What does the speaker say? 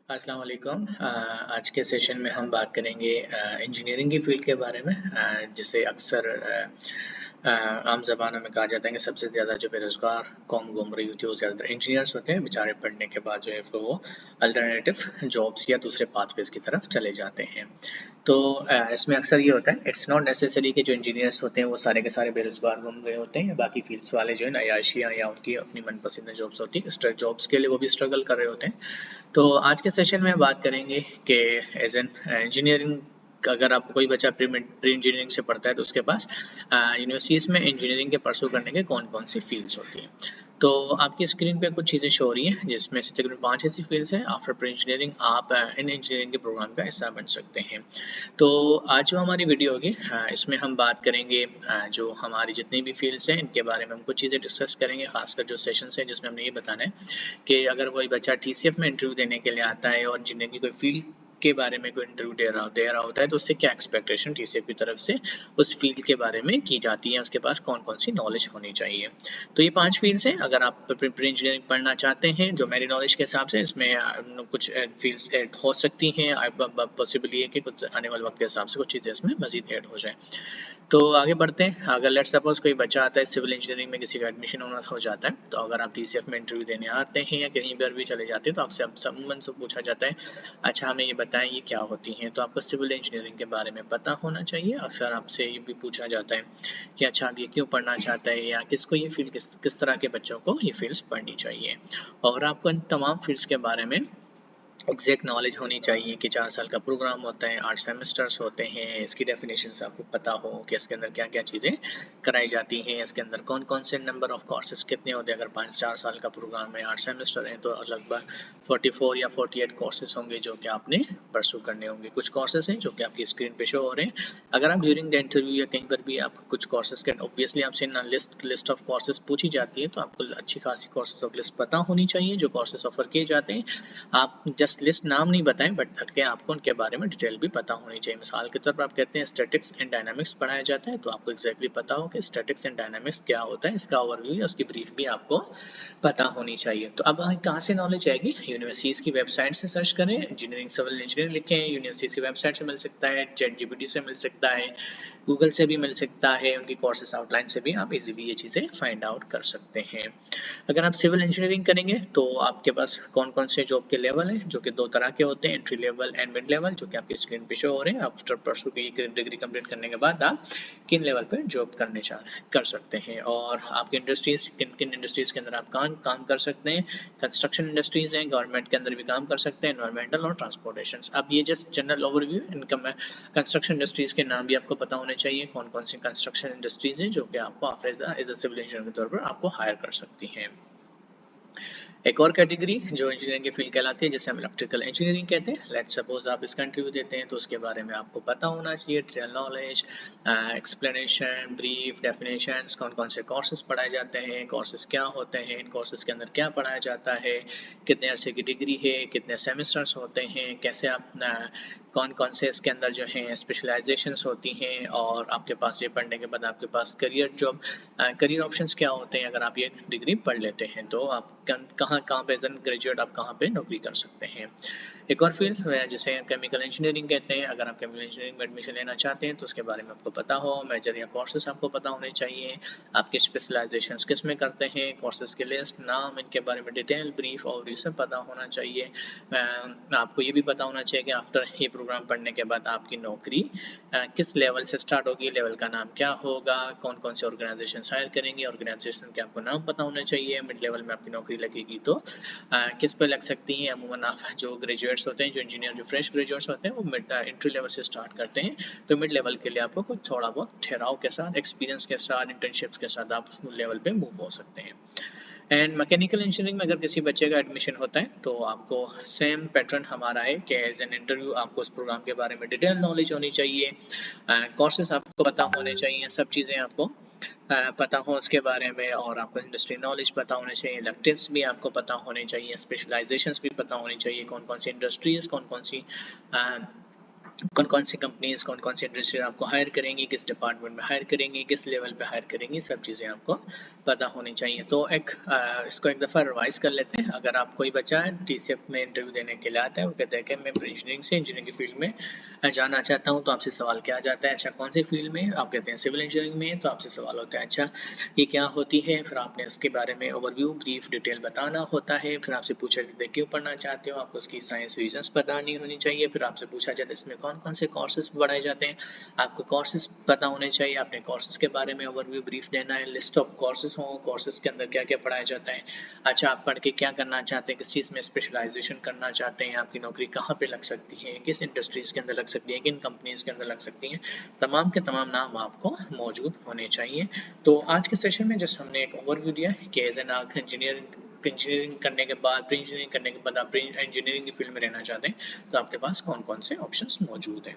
अस्सलाम वालेकुम। आज के सेशन में हम बात करेंगे इंजीनियरिंग की फ़ील्ड के बारे में, जिसे अक्सर आम ज़बानों में कहा जाता है कि सबसे ज़्यादा जो बेरोज़गार कौम घूम रही होती है वो ज़्यादातर इंजीनियर्स होते हैं। बेचारे पढ़ने के बाद जो है फिर वो अल्टरनेटिव जॉब्स या दूसरे पाथवेज़ की तरफ चले जाते हैं। तो इसमें अक्सर ये होता है, इट्स नॉट नेसेसरी कि जो इंजीनियर्स होते हैं वो सारे के सारे बेरोज़गार घूम रहे होते हैं, या बाकी फील्ड्स वाले जो है ना अय्याशियाँ या उनकी अपनी मनपसंद जॉब्स होती है, जॉब्स के लिए वो भी स्ट्रगल कर रहे होते हैं। तो आज के सेशन में बात करेंगे कि एज एन इंजीनियरिंग, अगर आप कोई बच्चा प्री इंजीनियरिंग से पढ़ता है तो उसके पास यूनिवर्सिटीज़ में इंजीनियरिंग के परसू करने के कौन कौन सी फील्ड्स होती हैं। तो आपकी स्क्रीन पे कुछ चीज़ें शो हो रही हैं, जिसमें से तकरीबन 5 ऐसी फील्ड्स हैं। आफ्टर प्री इंजीनियरिंग आप इन इंजीनियरिंग के प्रोग्राम का हिस्सा बन सकते हैं। तो आज जो हमारी वीडियो होगी, इसमें हम बात करेंगे जो हमारी जितनी भी फील्ड्स हैं इनके बारे में हम कुछ चीज़ें डिस्कस करेंगे, खासकर जो सेशंस हैं जिसमें हमने ये बताना है कि अगर कोई बच्चा TCF में इंटरव्यू देने के लिए आता है और इंजीनियरिंग की कोई फील्ड के बारे में कोई इंटरव्यू दे रहा होता है तो उससे क्या एक्सपेक्टेशन TCF की तरफ से उस फील्ड के बारे में की जाती है, उसके पास कौन कौन सी नॉलेज होनी चाहिए। तो ये 5 फील्ड्स हैं। अगर आप प्री इंजीनियरिंग पढ़ना चाहते हैं, जो मेरी नॉलेज के हिसाब से इसमें कुछ फील्ड्स ऐड हो सकती हैं, पॉसिबल ये कि कुछ आने वाले वक्त के हिसाब से कुछ चीज़ें इसमें मजीद ऐड हो जाए। तो आगे बढ़ते हैं। अगर लेट्स सपोज कोई बच्चा आता है सिविल इंजीनियरिंग में, किसी का एडमिशन होना हो जाता है, तो अगर आप TCF में इंटरव्यू देने आते हैं या कहीं पर भी चले जाते हैं तो आपसे अमूमन से पूछा जाता है, अच्छा हमें ये बताएं ये क्या होती हैं। तो आपको सिविल इंजीनियरिंग के बारे में पता होना चाहिए। अक्सर आपसे ये भी पूछा जाता है कि अच्छा आप ये क्यों पढ़ना चाहते हैं, या किसको ये फील्ड किस तरह के बच्चों को ये फील्ड्स पढ़नी चाहिए। और आपको इन तमाम फील्ड्स के बारे में एग्जैक्ट नॉलेज होनी चाहिए कि 4 साल का प्रोग्राम होता है, 8 सेमेस्टर्स होते हैं, इसकी डेफिनेशन आपको पता हो कि इसके अंदर क्या क्या चीज़ें कराई जाती हैं, इसके अंदर कौन कौन से नंबर ऑफ कोर्सेज कितने होते हैं। अगर 4 साल का प्रोग्राम है, 8 सेमेस्टर हैं, तो लगभग 44 या 48 कोर्सेज होंगे जो कि आपने परसू करने होंगे। कुछ कोर्सेज हैं जो कि आपकी स्क्रीन पे शो हो रहे हैं। अगर आप ड्यूरिंग द इंटरव्यू या कहीं पर भी आप कुछ कोर्सेज के ऑब्वियसली आपसे लिस्ट ऑफ कोर्सेज पूछी जाती है, तो आपको अच्छी खासी कोर्सेज ऑफ लिस्ट पता होनी चाहिए जो कोर्सेज ऑफर किए जाते हैं। आप जस्ट लिस्ट नाम नहीं बताएं, बट आपको उनके बारे में डिटेल भी पता होनी चाहिए। मिसाल के तौर पर आप कहते हैं स्टैटिक्स एंड डायनामिक्स पढ़ाया जाता है, तो आपको एग्जैक्टली पता हो कि स्टैटिक्स एंड डायनामिक्स क्या होता है, इसका ओवरव्यू या उसकी ब्रीफ भी आपको पता होनी चाहिए। तो अब कहाँ से नॉलेज आएगी? यूनिवर्सिटीज़ की वेबसाइट से सर्च करें, इंजीनियरिंग सिविल इंजीनियरिंग लिखें, यूनिवर्सिटीज़ की वेबसाइट से मिल सकता है, ChatGPT से मिल सकता है, गूगल से भी मिल सकता है, उनकी कोर्सेज आउटलाइन से भी आप इजीली ये चीज़ें फाइंड आउट कर सकते हैं। अगर आप सिविल इंजीनियरिंग करेंगे तो आपके पास कौन कौन से जॉब के लेवल हैं, जो कि 2 तरह के होते हैं, entry level and mid level, जो कि आपकी स्क्रीन पे शो हो रहे हैं। आफ्टर परसू की डिग्री कंप्लीट करने के बाद आप किन लेवल पर जॉब कर सकते हैं, और आपकी इंडस्ट्रीज किन किन इंडस्ट्रीज के अंदर आप काम कर सकते हैं। कंस्ट्रक्शन इंडस्ट्रीज हैं, गवर्नमेंट के अंदर भी काम कर सकते हैं, एनवायरमेंटल और ट्रांसपोर्टेशन। अब ये जस्ट जनरल ओवरव्यू इनकम है। कंस्ट्रक्शन इंडस्ट्रीज के नाम भी आपको पता होने चाहिए, कौन कौन सी कंस्ट्रक्शन इंडस्ट्रीज हैं जो कि आपको एज अ सिविल इंजीनियर के तौर पर आपको हायर कर सकती हैं। एक और कैटेगरी जो इंजीनियरिंग की फील्ड कहलाती है, जिसे हम इलेक्ट्रिकल इंजीनियरिंग कहते हैं। लेट्स सपोज आप इसका इंटरव्यू देते हैं, तो उसके बारे में आपको पता होना चाहिए detail knowledge, explanation, brief, definitions, कौन कौन से कोर्सेज पढ़ाए जाते हैं, कोर्सेज क्या होते हैं, इन कोर्सेज के अंदर क्या पढ़ाया जाता है, कितने अर्से की डिग्री है, कितने सेमेस्टर्स होते हैं, कैसे आप कौन कौन से इसके अंदर जो हैं स्पेशलाइजेशंस होती हैं, और आपके पास ये पढ़ने के बाद आपके पास करियर ऑप्शंस क्या होते हैं। अगर आप ये डिग्री पढ़ लेते हैं तो आप कहाँ पे एज एन ग्रेजुएट आप कहाँ पे नौकरी कर सकते हैं। एक और फील्ड जिसे केमिकल इंजीनियरिंग कहते हैं। अगर आप केमिकल इंजीनियरिंग में एडमिशन लेना चाहते हैं तो उसके बारे में आपको पता हो, मेजर या कोर्सेज आपको पता होने चाहिए, आपके स्पेशलाइजेशंस किस में करते हैं, कोर्सेज की लिस्ट, नाम, इनके बारे में डिटेल ब्रीफ और ये सब पता होना चाहिए। आपको ये भी पता होना चाहिए कि आफ्टर ये प्रोग्राम पढ़ने के बाद आपकी नौकरी किस लेवल से स्टार्ट होगी, लेवल का नाम क्या होगा, कौन कौन से ऑर्गेनाइजेशन हायर करेंगे, ऑर्गेनाइजेशन के आपको नाम पता होना चाहिए। मिड लेवल में आपकी नौकरी लगेगी तो किस पे लग सकती है। अमूमन आप जो ग्रेजुएट्स होते हैं, जो इंजीनियर जो फ्रेश ग्रेजुएट्स होते हैं, वो मिड एंट्री लेवल से स्टार्ट करते हैं। तो मिड लेवल के लिए आपको कुछ थोड़ा बहुत ठहराव के साथ, एक्सपीरियंस के साथ, इंटर्नशिप्स के साथ आप लेवल पे मूव हो सकते हैं। एंड मैकेनिकल इंजीनियरिंग में अगर किसी बच्चे का एडमिशन होता है तो आपको सेम पैटर्न हमारा है कि एज एन इंटरव्यू आपको उस प्रोग्राम के बारे में डिटेल नॉलेज होनी चाहिए, कोर्सेज आपको पता होने चाहिए, सब चीज़ें आपको पता हो उसके बारे में, और आपको इंडस्ट्री नॉलेज पता होने चाहिए, इलेक्टिव्स भी आपको पता होने चाहिए, स्पेशलाइजेशंस भी पता होनी चाहिए, कौन कौन सी इंडस्ट्रीज, कौन कौन सी कौन कौन सी कंपनीज, कौन कौन सी इंडस्ट्री आपको हायर करेंगी, किस डिपार्टमेंट में हायर करेंगी, किस लेवल पे हायर करेंगी, सब चीज़ें आपको पता होनी चाहिए। तो इसको एक दफ़ा रिवाइज कर लेते हैं। अगर आप कोई बच्चा है TCF में इंटरव्यू देने के लिए आता है, वो कहता है कि मैं इंजीनियरिंग से इंजीनियरिंग की फील्ड में जाना चाहता हूँ, तो आपसे सवाल क्या आ जाता है, अच्छा कौन सी फील्ड में, आप कहते हैं सिविल इंजीनियरिंग में, तो आपसे सवाल होता है अच्छा ये क्या होती है, फिर आपने उसके बारे में ओवरव्यू ब्रीफ डिटेल बताना होता है, फिर आपसे पूछा जाता है क्यों पढ़ना चाहते हो, आपको उसकी साइंस रीजंस बतानी होनी चाहिए, फिर आपसे पूछा जाता है इसमें कौन कौन से कोर्सेज पढ़ाए जाते हैं, आपको कोर्सेज पता होने चाहिए, आपने कोर्सेज के बारे में ओवरव्यू ब्रीफ देना है, लिस्ट ऑफ कोर्सेज हो, कोर्सेज के अंदर क्या क्या पढ़ाया जाता है, अच्छा आप पढ़ के क्या करना चाहते हैं, किस चीज़ में स्पेशलाइजेशन करना चाहते हैं, आपकी नौकरी कहाँ पे लग सकती है, किस इंडस्ट्रीज के अंदर लग सकती है, किन कंपनीज के अंदर लग सकती है, तमाम के तमाम नाम आपको मौजूद होने चाहिए। तो आज के सेशन में जस्ट हमने एक ओवरव्यू दिया कि एज एन इंजीनियरिंग करने के बाद, प्री इंजीनियरिंग करने के बाद आप इंजीनियरिंग की फील्ड में रहना चाहते हैं, तो आपके पास कौन कौन से ऑप्शंस मौजूद हैं।